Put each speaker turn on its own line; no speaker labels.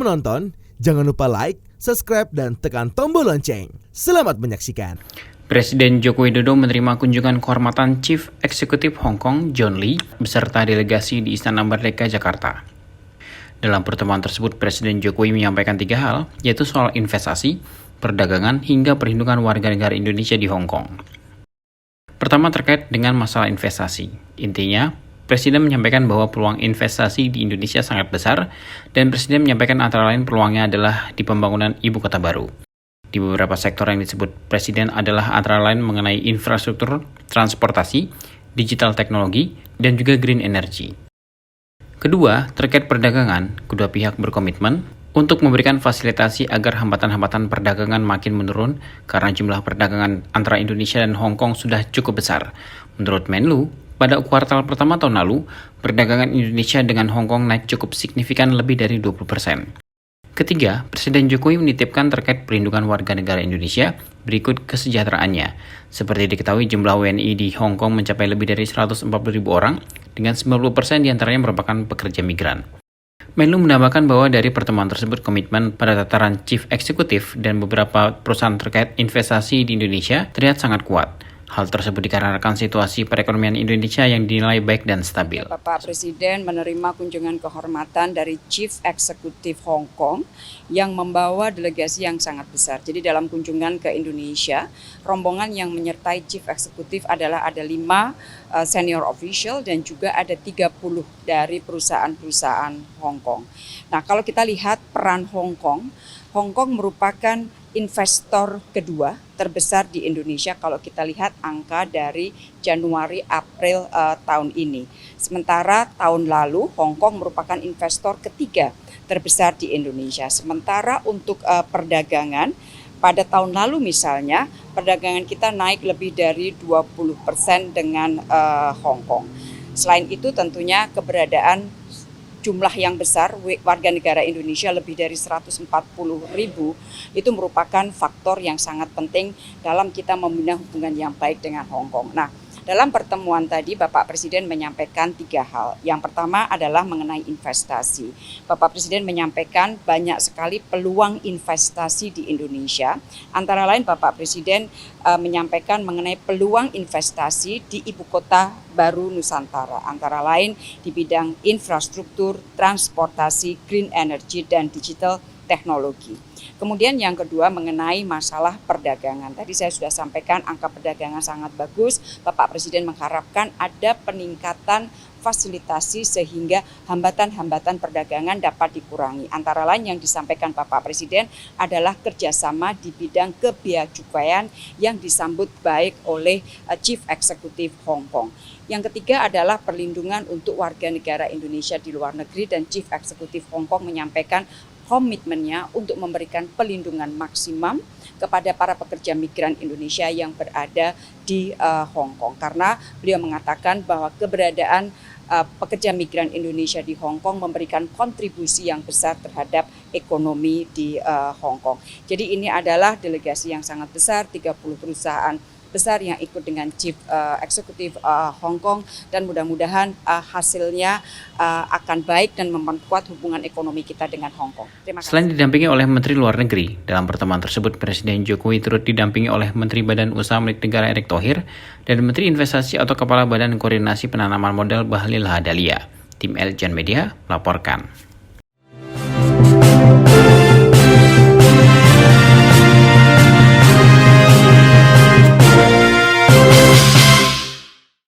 menonton, jangan lupa like, subscribe, dan tekan tombol lonceng. Selamat menyaksikan.
Presiden Joko Widodo menerima kunjungan kehormatan Chief Executive Hong Kong, John Lee, beserta delegasi di Istana Merdeka, Jakarta. Dalam pertemuan tersebut, Presiden Jokowi menyampaikan 3 hal, yaitu soal investasi, perdagangan, hingga perlindungan warga negara Indonesia di Hong Kong. Pertama terkait dengan masalah investasi. Intinya, Presiden menyampaikan bahwa peluang investasi di Indonesia sangat besar, dan Presiden menyampaikan antara lain peluangnya adalah di pembangunan ibu kota baru. Di beberapa sektor yang disebut Presiden adalah antara lain mengenai infrastruktur, transportasi, digital teknologi, dan juga green energy. Kedua, terkait perdagangan, kedua pihak berkomitmen untuk memberikan fasilitasi agar hambatan-hambatan perdagangan makin menurun karena jumlah perdagangan antara Indonesia dan Hong Kong sudah cukup besar. Menurut Menlu, pada kuartal pertama tahun lalu, perdagangan Indonesia dengan Hong Kong naik cukup signifikan lebih dari 20%. Ketiga, Presiden Jokowi menitipkan terkait perlindungan warga negara Indonesia berikut kesejahteraannya. Seperti diketahui, jumlah WNI di Hong Kong mencapai lebih dari 140.000 orang, dengan 90% diantaranya merupakan pekerja migran. Menlu menambahkan bahwa dari pertemuan tersebut komitmen pada tataran Chief Executive dan beberapa perusahaan terkait investasi di Indonesia terlihat sangat kuat. Hal tersebut dikarenakan situasi perekonomian Indonesia yang dinilai baik dan stabil.
Bapak Presiden menerima kunjungan kehormatan dari Chief Executive Hong Kong yang membawa delegasi yang sangat besar. Jadi dalam kunjungan ke Indonesia, rombongan yang menyertai Chief Executive adalah ada 5 senior official dan juga ada 30 dari perusahaan-perusahaan Hong Kong. Nah, kalau kita lihat peran Hong Kong merupakan investor kedua terbesar di Indonesia kalau kita lihat angka dari Januari-April tahun ini. Sementara tahun lalu Hong Kong merupakan investor ketiga terbesar di Indonesia. Sementara untuk perdagangan, pada tahun lalu misalnya perdagangan kita naik lebih dari 20% dengan Hong Kong. Selain itu tentunya keberadaan jumlah yang besar warga negara Indonesia lebih dari 140.000 itu merupakan faktor yang sangat penting dalam kita membina hubungan yang baik dengan Hong Kong. Nah, dalam pertemuan tadi Bapak Presiden menyampaikan 3 hal. Yang pertama adalah mengenai investasi. Bapak Presiden menyampaikan banyak sekali peluang investasi di Indonesia. Antara lain Bapak Presiden menyampaikan mengenai peluang investasi di ibu kota baru Nusantara. Antara lain di bidang infrastruktur, transportasi, green energy, dan digital teknologi. Kemudian yang kedua mengenai masalah perdagangan. Tadi saya sudah sampaikan angka perdagangan sangat bagus. Bapak Presiden mengharapkan ada peningkatan fasilitasi sehingga hambatan-hambatan perdagangan dapat dikurangi. Antara lain yang disampaikan Bapak Presiden adalah kerjasama di bidang kebea cukaian yang disambut baik oleh Chief Executive Hong Kong. Yang ketiga adalah perlindungan untuk warga negara Indonesia di luar negeri, dan Chief Executive Hong Kong menyampaikan komitmennya untuk memberikan perlindungan maksimum kepada para pekerja migran Indonesia yang berada di Hong Kong. Karena beliau mengatakan bahwa keberadaan pekerja migran Indonesia di Hong Kong memberikan kontribusi yang besar terhadap ekonomi di Hong Kong. Jadi ini adalah delegasi yang sangat besar, 30 perusahaan besar yang ikut dengan Chief Executive Hong Kong, dan mudah-mudahan hasilnya akan baik dan memperkuat hubungan ekonomi kita dengan Hong Kong. Terima kasih.
Selain didampingi oleh Menteri Luar Negeri, dalam pertemuan tersebut Presiden Jokowi turut didampingi oleh Menteri Badan Usaha Milik Negara Erick Thohir dan Menteri Investasi atau Kepala Badan Koordinasi Penanaman Modal Bahlil Lahadalia. Tim Eljan Media melaporkan.